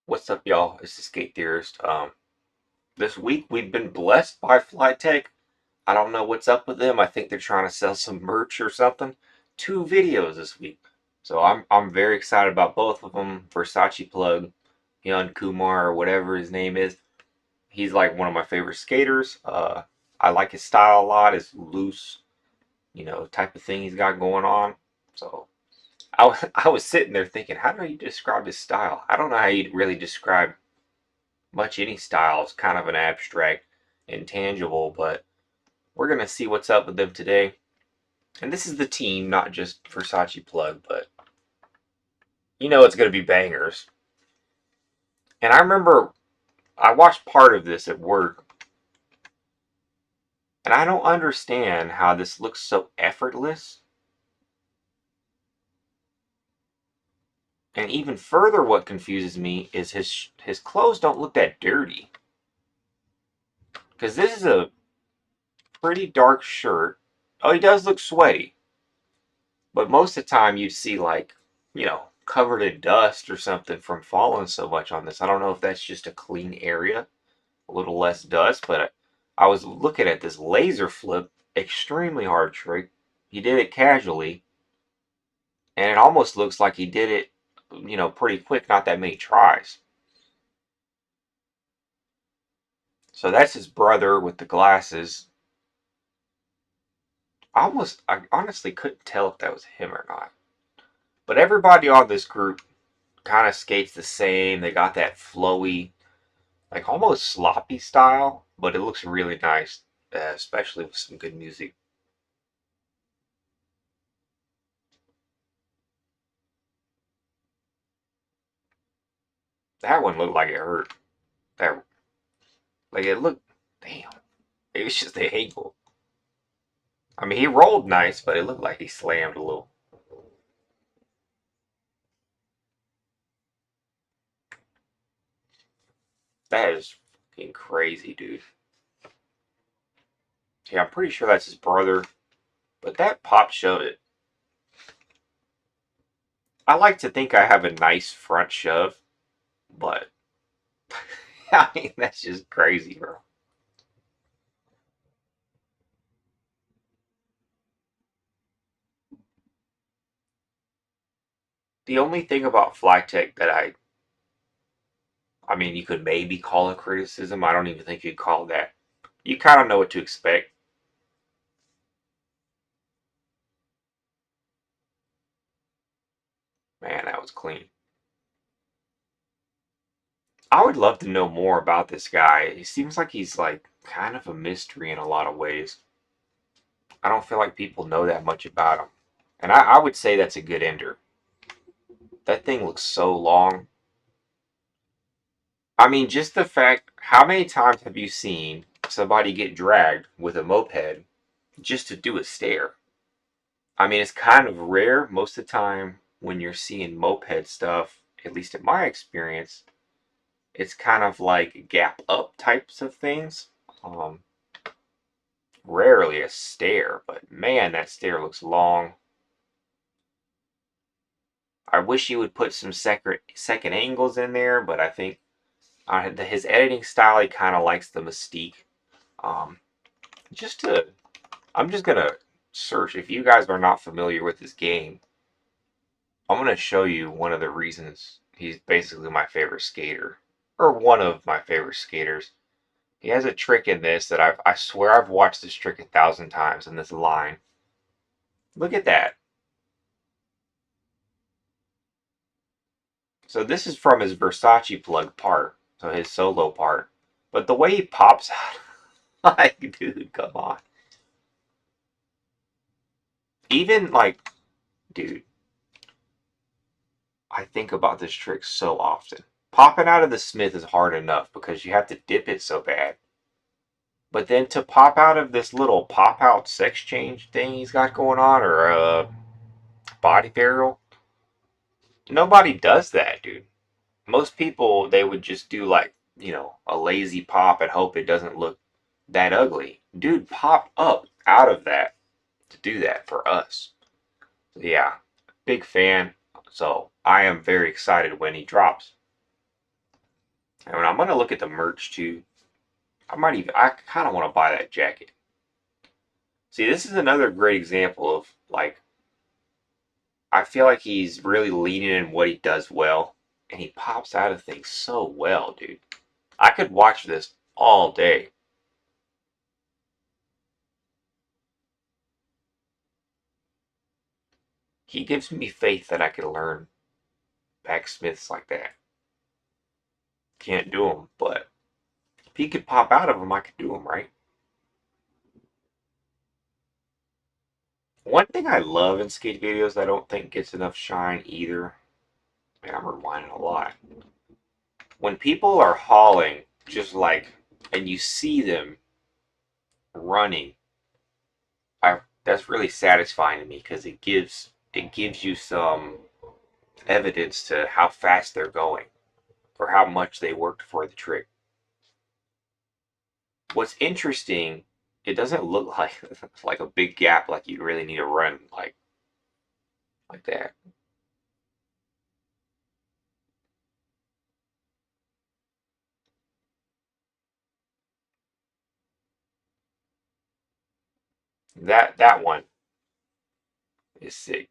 What's up, y'all? It's the Skate Theorist. This week we've been blessed by Flytecc. I don't know what's up with them. I think they're trying to sell some merch or something. Two videos this week, so I'm very excited about both of them. Versace Plug, Hyun Kumar or whatever his name is. He's like one of my favorite skaters. I like his style a lot. His loose, type of thing he's got going on. So I was sitting there thinking, how do you describe his style? I don't know how you really describe much any style. Is kind of an abstract, intangible, but we're going to see what's up with them today. And this is the team, not just Versace Plug, but it's going to be bangers. And I remember I watched part of this at work, and I don't understand how this looks so effortless. And even further, what confuses me is his clothes don't look that dirty. Because this is a pretty dark shirt. Oh, he does look sweaty. But most of the time you see like, covered in dust or something from falling so much on this. I don't know if that's just a clean area, a little less dust, but I was looking at this laser flip, extremely hard trick. He did it casually, and it almost looks like he did it, pretty quick, not that many tries. So that's his brother with the glasses. I honestly couldn't tell if that was him or not. But everybody on this group kind of skates the same. They got that flowy, like almost sloppy style, but it looks really nice, especially with some good music. That one looked like it hurt. That like it looked, damn. It was just the angle. I mean, he rolled nice, but it looked like he slammed a little. That is fucking crazy, dude. Yeah, I'm pretty sure that's his brother, but that pop showed it. I like to think I have a nice front shove, but I mean that's just crazy, bro. The only thing about Flytecc that I mean, you could maybe call it criticism. I don't even think you'd call it that. You kind of know what to expect. Man, that was clean. I would love to know more about this guy. He seems like he's like kind of a mystery in a lot of ways. I don't feel like people know that much about him. And I would say that's a good ender. That thing looks so long. I mean, just the fact, how many times have you seen somebody get dragged with a moped just to do a stair? I mean, it's kind of rare. Most of the time when you're seeing moped stuff, at least in my experience, it's kind of like gap up types of things. Um, Rarely a stair, but man, that stair looks long. I wish he would put some second angles in there, but I think his editing style, he kind of likes the mystique. Um, just to, I'm just gonna search. If you guys are not familiar with this game, I'm gonna show you one of the reasons he's basically my favorite skater, or one of my favorite skaters. He has a trick in this that I swear I've watched this trick 1,000 times in this line. Look at that. So this is from his Versace Plug part, so his solo part. But the way he pops out, like, dude, come on. Even like, dude, I think about this trick so often. Popping out of the Smith is hard enough because you have to dip it so bad. But then to pop out of this little pop out sex change thing he's got going on, or a body barrel, nobody does that, dude. Most people, they would just do like, a lazy pop and hope it doesn't look that ugly. Dude popped up out of that to do that for us. So yeah, big fan. So I am very excited when he drops. And when I'm gonna look at the merch too, I kind of want to buy that jacket. See, this is another great example of like, I feel like he's really leaning in what he does well, and he pops out of things so well, dude. I could watch this all day. He gives me faith that I could learn backsmiths like that. Can't do them, but if he could pop out of them, I could do them, right? One thing I love in skate videos that I don't think gets enough shine either, and I'm rewinding a lot. When people are hauling, just like, and you see them running, that's really satisfying to me because it gives you some evidence to how fast they're going or how much they worked for the trick. What's interesting, it doesn't look like like a big gap like you really need to run like that. That one is sick.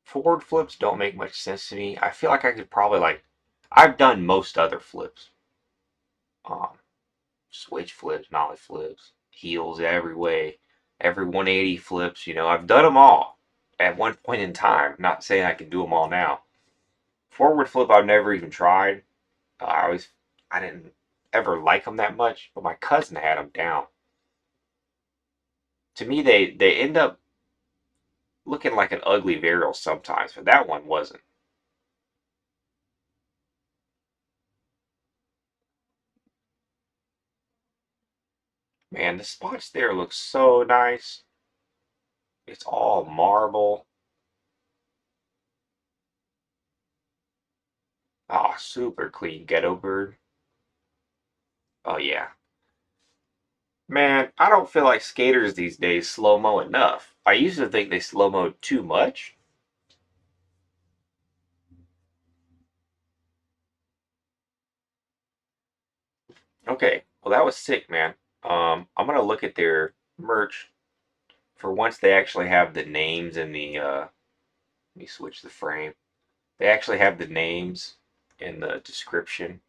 Forward flips don't make much sense to me. I feel like I could probably like I've done most other flips. Um, Switch flips, nollie flips, heels every way, every 180 flips. I've done them all at one point in time. Not saying I can do them all now. Forward flip, I've never even tried. I didn't ever like them that much, but my cousin had them down. To me, they end up looking like an ugly varial sometimes, but that one wasn't. Man, the spots there look so nice. It's all marble. Ah, oh, super clean ghetto bird. Oh yeah. Man, I don't feel like skaters these days slow-mo enough. I used to think they slow-mo too much. Okay, well that was sick, man. I'm gonna look at their merch for once they actually have the names in the let me switch the frame. They actually have the names in the description.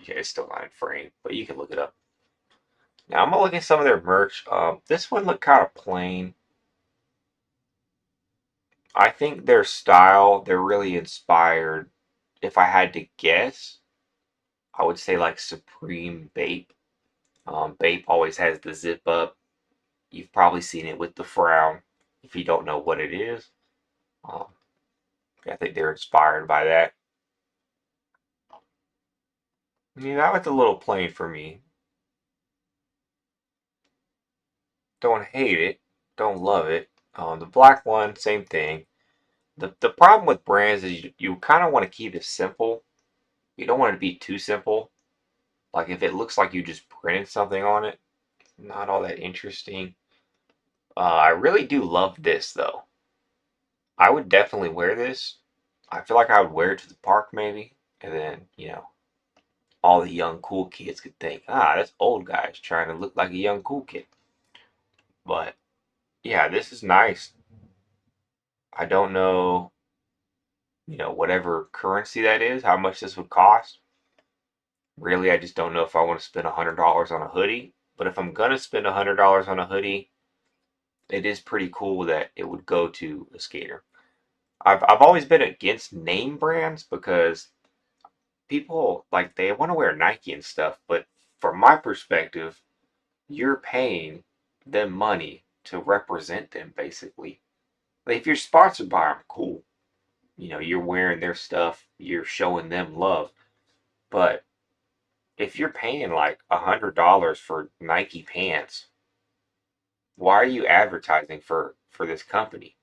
Yeah, it's still not in frame, but you can look it up. Now I'm gonna look at some of their merch. This one looked kind of plain. I think their style, they're really inspired. If I had to guess, I would say like Supreme Bape. Bape always has the zip up. You've probably seen it with the frown if you don't know what it is. Um, I think they're inspired by that. I mean, that was a little plain for me. Don't hate it, don't love it. The black one, same thing. The problem with brands is you kind of want to keep it simple. You don't want it to be too simple. Like if it looks like you just printed something on it, not all that interesting. I really do love this though. I would definitely wear this. I feel like I would wear it to the park maybe, and then all the young cool kids could think, that's old guys trying to look like a young cool kid. But yeah, this is nice. I don't know, whatever currency that is, how much this would cost. Really, I just don't know if I want to spend $100 on a hoodie. But if I'm gonna spend $100 on a hoodie, it is pretty cool that it would go to a skater. I've always been against name brands because people like they want to wear Nike and stuff, but from my perspective, you're paying them money to represent them basically. Like if you're sponsored by them, cool. You're wearing their stuff, you're showing them love. But if you're paying like $100 for Nike pants, why are you advertising for this company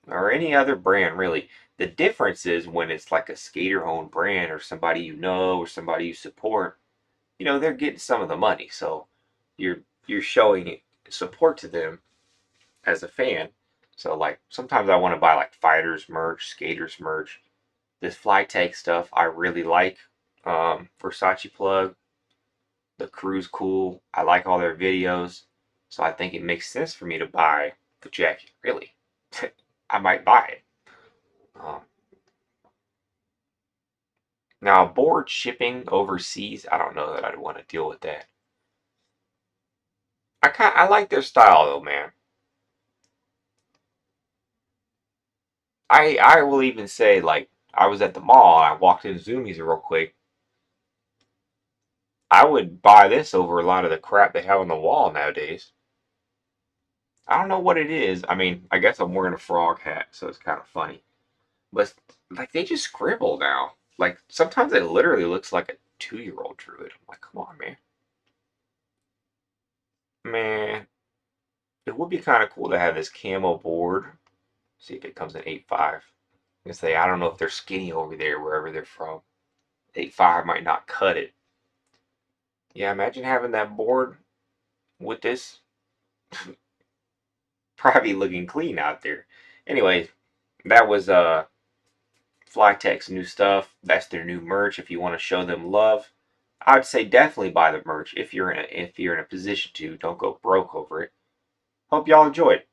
or any other brand really? The difference is when it's like a skater owned brand or somebody or somebody you support, they're getting some of the money. So you're showing support to them as a fan. So like sometimes I want to buy like fighters merch, skaters merch. This Flytecc stuff I really like. Versace Plug. The crew's cool. I like all their videos. So I think it makes sense for me to buy the jacket. Really. I might buy it. Um, Now, board shipping overseas, I don't know that I'd want to deal with that. I like their style though, man. I will even say, like, I was at the mall and I walked in Zoomies real quick. I would buy this over a lot of the crap they have on the wall nowadays. I don't know what it is. I mean, I guess I'm wearing a frog hat, so it's kind of funny. But like they just scribble now. Like sometimes it literally looks like a 2-year-old drew it. I'm like, come on, man. Man, it would be kind of cool to have this camo board. See if it comes in 8.5. I say I don't know if they're skinny over there wherever they're from. 8.5 might not cut it. Yeah, imagine having that board with this. Probably looking clean out there. Anyway, that was Flytec's new stuff. That's their new merch. If you want to show them love, I'd say definitely buy the merch if you're in a position to. Don't go broke over it. Hope y'all enjoyed.